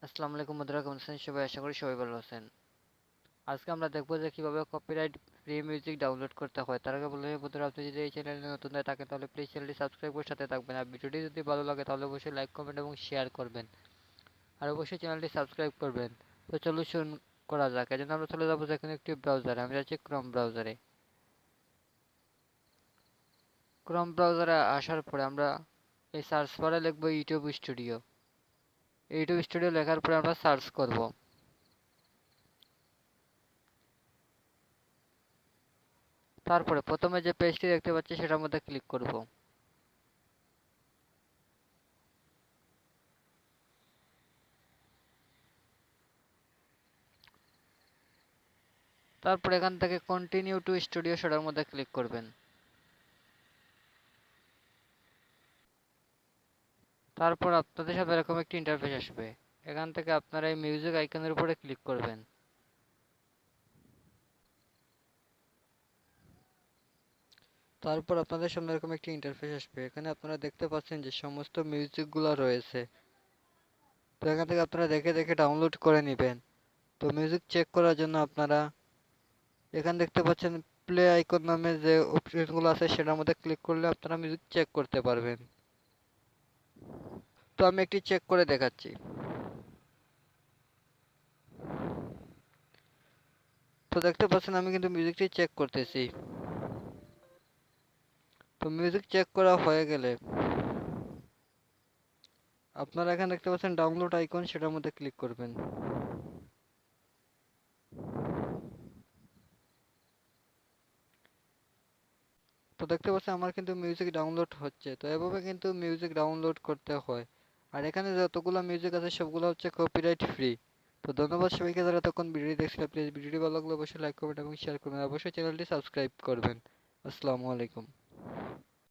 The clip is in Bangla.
আসসালামু আলাইকুম বন্ধুরা, কেমন আছেন সবাই? আশা করি সবাই ভালো আছেন। আজকে আমরা দেখবো যে কিভাবে কপিরাইট ফ্রি মিউজিক ডাউনলোড করতে হয়। তার আগে বলে বন্ধুরা, আপনি যদি এই চ্যানেলে নতুন হয়ে থাকেন তাহলে প্লিজ চ্যানেলটি সাবস্ক্রাইব করে সাথে থাকবেন। আর ভিডিওটি যদি ভালো লাগে তাহলে অবশ্যই লাইক, কমেন্ট এবং শেয়ার করবেন। আর অবশ্যই চ্যানেলটি সাবস্ক্রাইব করবেন। তো চলো শুরু করা যাক। এজন্য আমরা চলে যাবো যেখানে একটি ব্রাউজারে। আমি যাচ্ছি ক্রোম ব্রাউজারে। ক্রোম ব্রাউজারে আসার পরে আমরা এই সার্চ বারে লিখবো ইউটিউব স্টুডিও। ইউটিউব স্টুডিও লেখার পরে আমরা সার্চ করব। তারপরে প্রথমে যে পেজটি দেখতে পাচ্ছি সেটার মধ্যে ক্লিক করব। তারপর এখান থেকে কন্টিনিউ টু স্টুডিও সেটার মধ্যে ক্লিক করবেন। তারপর আপনাদের সাথে এরকম একটি ইন্টারফেস আসবে। এখান থেকে আপনারা এই মিউজিক আইকনের উপরে ক্লিক করবেন। তারপর আপনাদের সামনে এরকম একটি ইন্টারফেস আসবে। এখানে আপনারা দেখতে পাচ্ছেন যে সমস্ত মিউজিকগুলো রয়েছে। তো এখান থেকে আপনারা দেখে দেখে ডাউনলোড করে নেবেন। তো মিউজিক চেক করার জন্য আপনারা এখানে দেখতে পাচ্ছেন প্লে আইকন নামে যে অপশনগুলো আছে সেটার মধ্যে ক্লিক করলে আপনারা মিউজিক চেক করতে পারবেন। তো আমি একটি চেক করে দেখাচ্ছি। তো দেখতে পাচ্ছেন আমি কিন্তু মিউজিকটি চেক করতেছি। তো মিউজিক চেক করা হয়ে গেলে আপনারা এখানে দেখতে পাচ্ছেন ডাউনলোড আইকন, সেটার মধ্যে ক্লিক করবেন। তো দেখতে পাচ্ছেন আমার কিন্তু মিউজিক ডাউনলোড হচ্ছে। তো এভাবে কিন্তু মিউজিক ডাউনলোড করতে হয়। আর এখানে যতগুলো মিউজিক আছে সবগুলো হচ্ছে কপিরাইট ফ্রি। তো ধন্যবাদ সবাইকে যারা এতক্ষণ ভিডিওটি দেখছিলেন। প্লিজ ভিডিওটি ভালো লাগলে অবশ্যই লাইক করবেন এবং শেয়ার করবেন। অবশ্যই চ্যানেলটি সাবস্ক্রাইব করবেন। আসসালামু আলাইকুম।